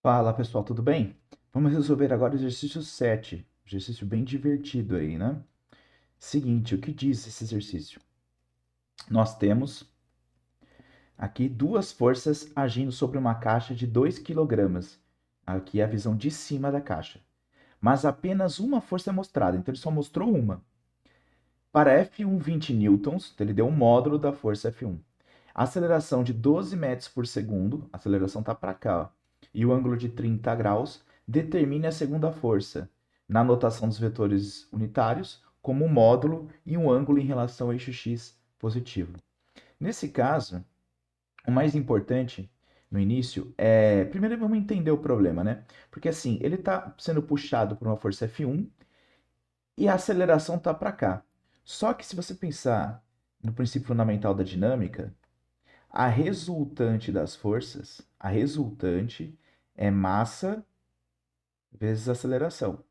Fala pessoal, tudo bem? Vamos resolver agora o exercício 7. Exercício bem divertido aí, né? Seguinte, o que diz esse exercício? Nós temos aqui duas forças agindo sobre uma caixa de 2 kg. Aqui é a visão de cima da caixa. Mas apenas uma força é mostrada, então ele só mostrou uma. Para F1 20 newtons, então ele deu um módulo da força F1. Aceleração de 12 metros por segundo, a aceleração está para cá, ó, e o ângulo de 30 graus, determine a segunda força, na notação dos vetores unitários, como um módulo e um ângulo em relação ao eixo x positivo. Nesse caso, o mais importante no início é. Primeiro vamos entender o problema, né? Porque assim, ele está sendo puxado por uma força F1 e a aceleração está para cá. Só que se você pensar no princípio fundamental da dinâmica, a resultante das forças, a resultante é massa vezes aceleração.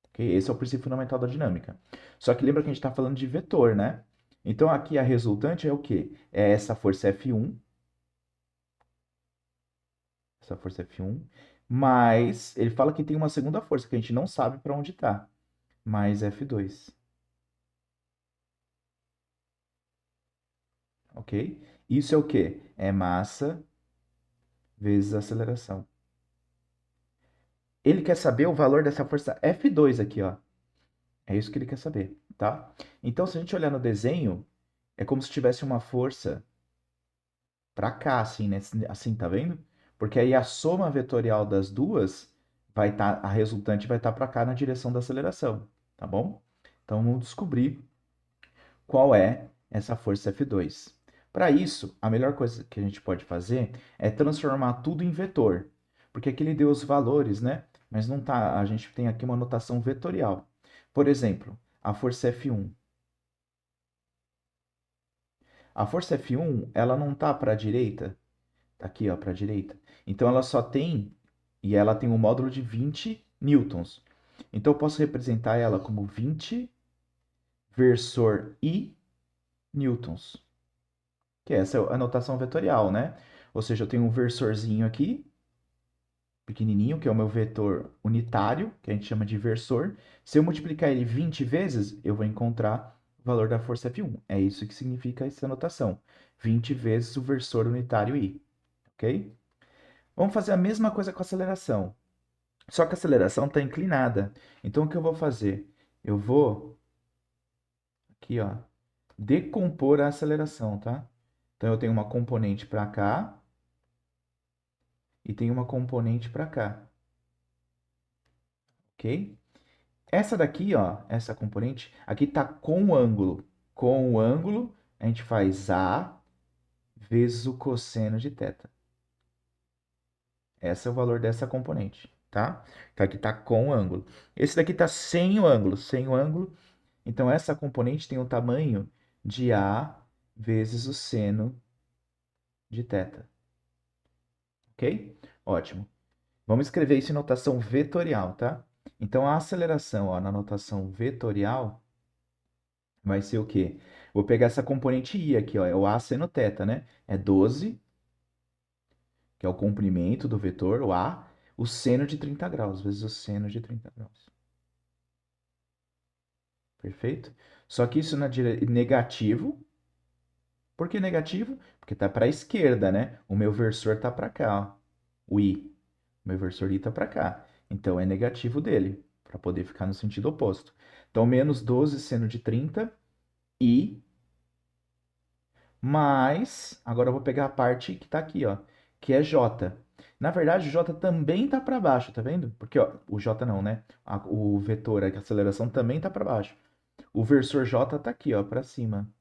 Okay? Esse é o princípio fundamental da dinâmica. Só que lembra que a gente está falando de vetor, né? Então aqui a resultante é o quê? É essa força F1, essa força F1, mas ele fala que tem uma segunda força que a gente não sabe para onde está, mais F2, ok? Isso é o quê? É massa vezes aceleração. Ele quer saber o valor dessa força F2 aqui, ó. É isso que ele quer saber, tá? Então, se a gente olhar no desenho, é como se tivesse uma força para cá, assim, né? Assim, tá vendo? Porque aí a soma vetorial das duas vai estar, a resultante vai estar para cá na direção da aceleração, tá bom? Então, vamos descobrir qual é essa força F2. Para isso, a melhor coisa que a gente pode fazer é transformar tudo em vetor, porque aqui ele deu os valores, né? Mas não tá, a gente tem aqui uma notação vetorial. Por exemplo, a força F1. A força F1, ela não tá para a direita, tá aqui, ó, para a direita. Então ela só tem e ela tem um módulo de 20 newtons. Então eu posso representar ela como 20 versor I newtons, que essa é a notação vetorial, né? Ou seja, eu tenho um versorzinho aqui, pequenininho, que é o meu vetor unitário, que a gente chama de versor. Se eu multiplicar ele 20 vezes, eu vou encontrar o valor da força F1. É isso que significa essa notação. 20 vezes o versor unitário I, ok? Vamos fazer a mesma coisa com a aceleração. Só que a aceleração está inclinada. Então, o que eu vou fazer? Eu vou, aqui, ó, decompor a aceleração, tá? Então, eu tenho uma componente para cá e tenho uma componente para cá, ok? Essa daqui, ó, essa componente, aqui está com o ângulo. Com o ângulo, a gente faz A vezes o cosseno de θ. Esse é o valor dessa componente, tá? Então, aqui está com o ângulo. Esse daqui está sem o ângulo. Sem o ângulo, então essa componente tem o tamanho de A vezes o seno de θ. Ok? Ótimo. Vamos escrever isso em notação vetorial, tá? Então, a aceleração, ó, na notação vetorial vai ser o quê? Vou pegar essa componente I aqui, ó, é o A seno θ, né? É 12, que é o comprimento do vetor, o A, o seno de 30 graus, vezes o seno de 30 graus. Perfeito? Só que isso na negativo. Por que negativo? Porque está para a esquerda, né? O meu versor está para cá, ó. O I. O meu versor I está para cá. Então, é negativo dele, para poder ficar no sentido oposto. Então, menos 12 seno de 30 I mais... Agora eu vou pegar a parte que está aqui, ó, que é J. Na verdade, o J também está para baixo, tá vendo? Porque, ó, o J não, né? O vetor, a aceleração também está para baixo. O versor J está aqui, ó, para cima.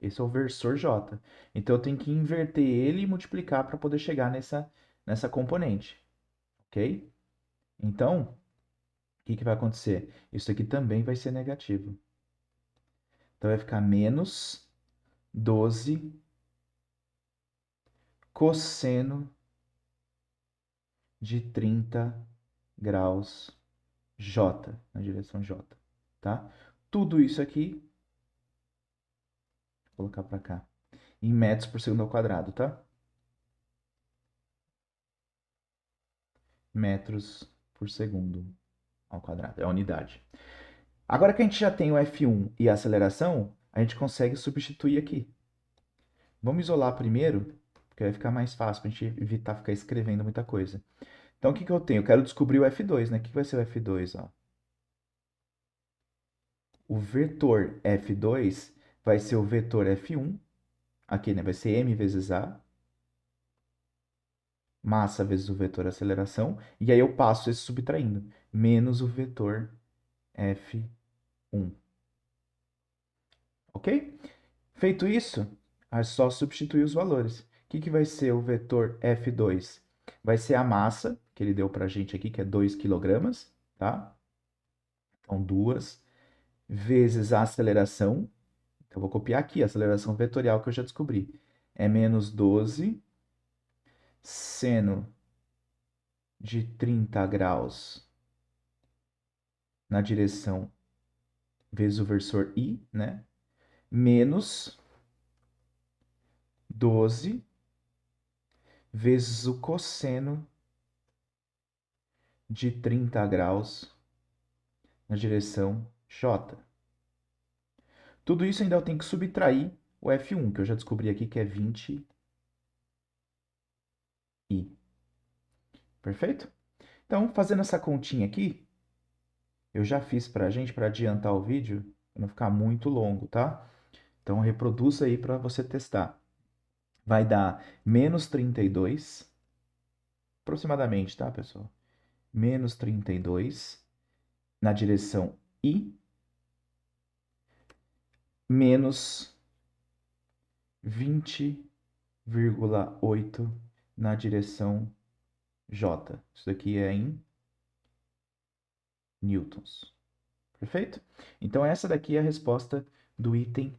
Esse é o versor J. Então eu tenho que inverter ele e multiplicar para poder chegar nessa componente. Ok? Então, o que vai acontecer? Isso aqui também vai ser negativo. Então vai ficar menos 12 cosseno de 30 graus J, na direção J. Tá? Tudo isso aqui, vou colocar para cá, em metros por segundo ao quadrado, tá? metros por segundo ao quadrado. É a unidade. Agora que a gente já tem o F1 e a aceleração, a gente consegue substituir aqui. Vamos isolar primeiro, porque vai ficar mais fácil para a gente evitar ficar escrevendo muita coisa. Então, o que que eu tenho? Eu quero descobrir o F2, né? O que vai ser o F2? Ó? O vetor F2 vai ser o vetor F1, aqui, né? Vai ser m vezes a, massa vezes o vetor aceleração, e aí eu passo esse subtraindo, menos o vetor F1. Ok? Feito isso, é só substituir os valores. O que que vai ser o vetor F2? Vai ser a massa, que ele deu para a gente aqui, que é 2 kg, tá? Então, 2 vezes a aceleração. Então, eu vou copiar aqui a aceleração vetorial que eu já descobri. É menos 12 seno de 30 graus na direção vezes o versor I, né? Menos 12 vezes o cosseno de 30 graus na direção J. Tudo isso ainda eu tenho que subtrair o F1, que eu já descobri aqui que é 20i. Perfeito? Então, fazendo essa continha aqui, eu já fiz para a gente, para adiantar o vídeo, para não ficar muito longo, tá? Então, reproduz aí para você testar. Vai dar menos 32, aproximadamente, tá, pessoal? Menos 32 na direção I, menos 20,8 na direção J. Isso daqui é em newtons. Perfeito? Então, essa daqui é a resposta do item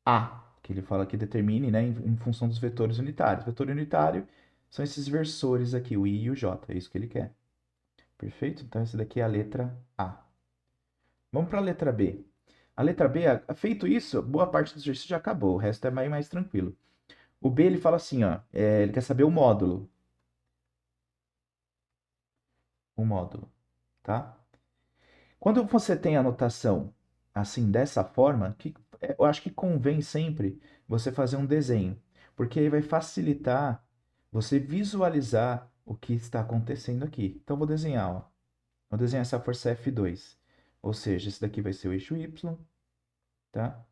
A, que ele fala que determine, né, em função dos vetores unitários. Vetor unitário são esses versores aqui, o I e o J, é isso que ele quer. Perfeito? Então, essa daqui é a letra A. Vamos para a letra B. A letra B, feito isso, boa parte do exercício já acabou, o resto é mais tranquilo. O B, ele fala assim, ó, ele quer saber o módulo. O módulo, tá? Quando você tem a notação assim, dessa forma, eu acho que convém sempre você fazer um desenho, porque aí vai facilitar você visualizar o que está acontecendo aqui. Então, vou desenhar, ó. Vou desenhar essa força F2. Ou seja, esse daqui vai ser o eixo Y, tá?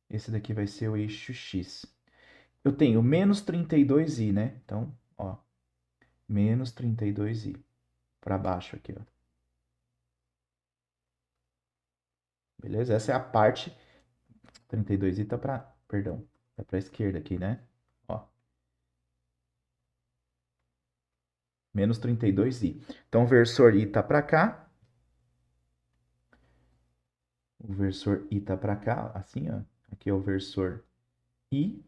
Esse daqui vai ser o eixo X. Eu tenho menos 32i, né? Então, ó, menos 32i. Para baixo aqui, ó. Beleza? Essa é a parte 32i tá para, perdão, tá para a esquerda aqui, né? Ó, menos 32i. Então, o versor i tá para cá. O versor i tá para cá, assim, ó. Aqui é o versor i.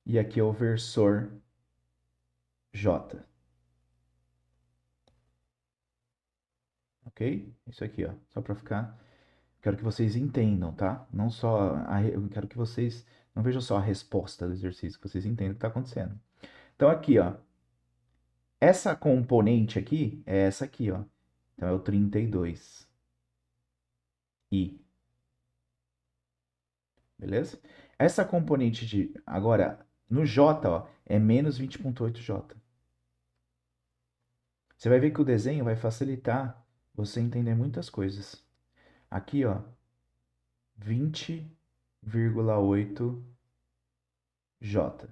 E aqui é o versor j. Ok? Isso aqui, ó. Só para ficar. Quero que vocês entendam, tá? Não só. Eu quero que vocês não vejam só a resposta do exercício, que vocês entendam o que está acontecendo. Então, aqui, ó. Essa componente aqui é essa aqui, ó. Então, é o 32i. Beleza? Essa componente de. Agora, no J, ó, é menos 20,8J. Você vai ver que o desenho vai facilitar você entender muitas coisas. Aqui, ó, 20,8J.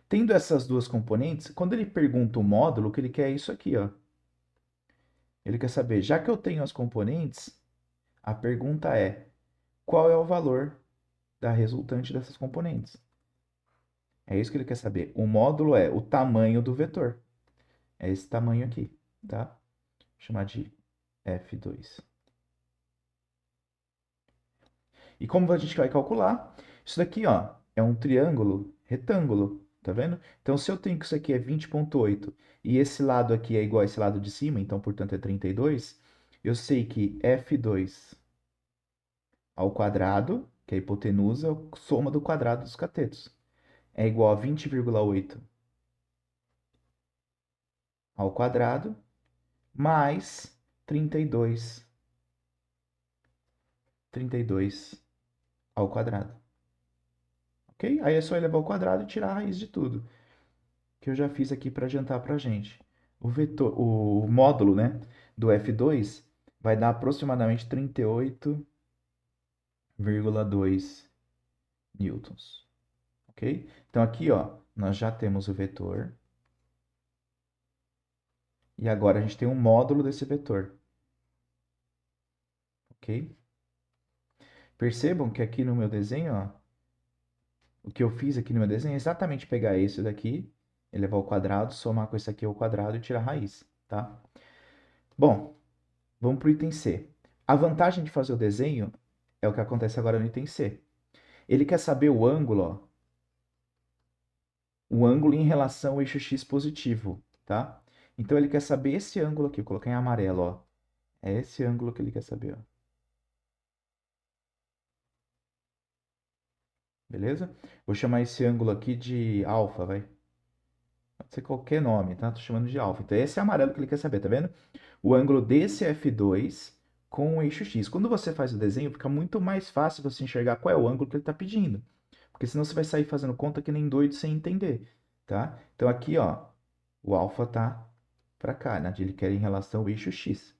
Tendo essas duas componentes, quando ele pergunta o módulo, o que ele quer é isso aqui, ó. Ele quer saber, já que eu tenho as componentes, a pergunta é: qual é o valor da resultante dessas componentes? É isso que ele quer saber. O módulo é o tamanho do vetor. É esse tamanho aqui, tá? Vou chamar de F2. E como a gente vai calcular? Isso daqui, ó, é um triângulo retângulo, tá vendo? Então, se eu tenho que isso aqui é 20,8 e esse lado aqui é igual a esse lado de cima, então, portanto, é 32, eu sei que F2 ao quadrado, que é a hipotenusa, é a soma do quadrado dos catetos, é igual a 20,8 ao quadrado mais 32 ao quadrado. Ok? Aí é só elevar ao quadrado e tirar a raiz de tudo, que eu já fiz aqui para adiantar para a gente. O módulo, né, do F2 vai dar aproximadamente 38,2 newtons. Ok? Então aqui, ó, nós já temos o vetor. E agora a gente tem um módulo desse vetor. Ok? Percebam que aqui no meu desenho, ó, o que eu fiz aqui no meu desenho é exatamente pegar esse daqui, elevar ao quadrado, somar com esse aqui ao quadrado e tirar a raiz, tá? Bom, vamos para o item C. A vantagem de fazer o desenho é o que acontece agora no item C. Ele quer saber o ângulo, ó, o ângulo em relação ao eixo x positivo, tá? Então ele quer saber esse ângulo aqui, vou colocar em amarelo, ó. É esse ângulo que ele quer saber, ó. Beleza? Vou chamar esse ângulo aqui de alfa, vai. Pode ser qualquer nome, tá? Tô chamando de alfa. Então esse é amarelo que ele quer saber, tá vendo? O ângulo desse F2 com o eixo x. Quando você faz o desenho, fica muito mais fácil você enxergar qual é o ângulo que ele está pedindo. Porque senão você vai sair fazendo conta que nem doido sem entender, tá? Então aqui, ó, o alfa tá para cá, né? Ele quer em relação ao eixo x.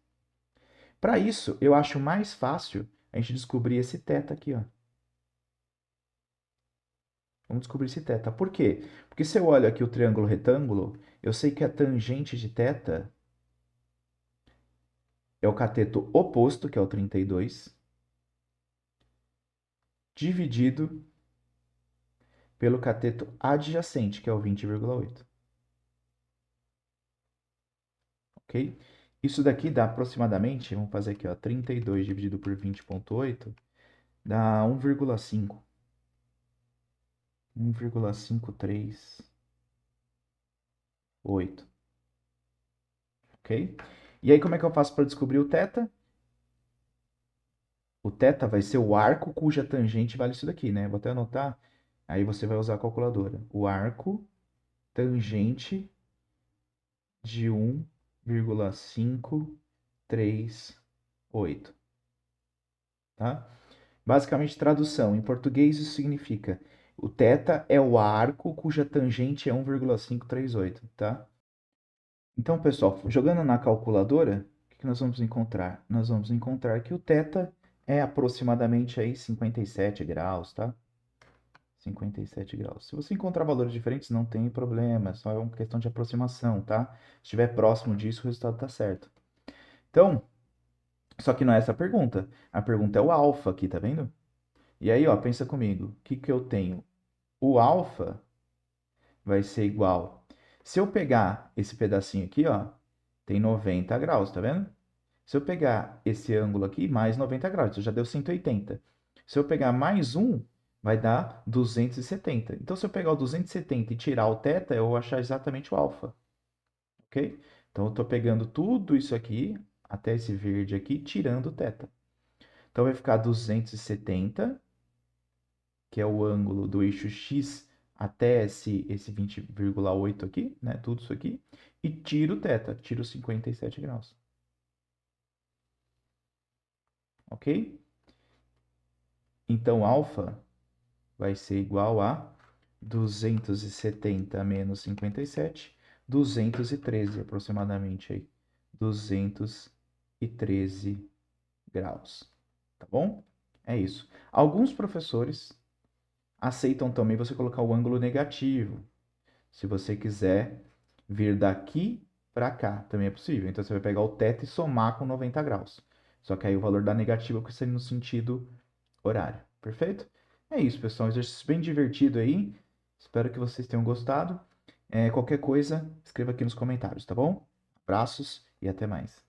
Para isso, eu acho mais fácil a gente descobrir esse θ aqui, ó. Vamos descobrir esse θ. Por quê? Porque se eu olho aqui o triângulo retângulo, eu sei que a tangente de θ é o cateto oposto, que é o 32, dividido pelo cateto adjacente, que é o 20,8. Ok? Isso daqui dá aproximadamente, vamos fazer aqui, ó, 32 dividido por 20,8, dá 1,5. 1,538. Ok? E aí como é que eu faço para descobrir o θ? O θ vai ser o arco cuja tangente vale isso daqui, né? Vou até anotar, aí você vai usar a calculadora. O arco tangente de 1,538, tá? Basicamente, tradução. Em português, isso significa o θ é o arco cuja tangente é 1,538, tá? Então, pessoal, jogando na calculadora, o que nós vamos encontrar? Nós vamos encontrar que o θ é aproximadamente aí 57 graus, tá? 57 graus. Se você encontrar valores diferentes, não tem problema, só é uma questão de aproximação, tá? Se estiver próximo disso, o resultado está certo. Então, só que não é essa a pergunta. A pergunta é o alfa aqui, tá vendo? E aí, ó, pensa comigo. O que que eu tenho? O alfa vai ser igual. Se eu pegar esse pedacinho aqui, ó, tem 90 graus, tá vendo? Se eu pegar esse ângulo aqui, mais 90 graus, então já deu 180. Se eu pegar mais um, vai dar 270. Então, se eu pegar o 270 e tirar o θ, eu vou achar exatamente o alfa. Ok? Então, eu estou pegando tudo isso aqui, até esse verde aqui, tirando o θ. Então, vai ficar 270, que é o ângulo do eixo x até esse 20,8 aqui, né? Tudo isso aqui. E tiro o θ, tiro 57 graus. Ok? Então, alfa vai ser igual a 270 menos 57, 213 aproximadamente aí. 213 graus. Tá bom? É isso. Alguns professores aceitam também você colocar o ângulo negativo. Se você quiser vir daqui para cá, também é possível. Então você vai pegar o θ e somar com 90 graus. Só que aí o valor da negativa vai ser no sentido horário. Perfeito? É isso, pessoal. Um exercício bem divertido aí. Espero que vocês tenham gostado. Qualquer coisa, escreva aqui nos comentários, tá bom? Abraços e até mais.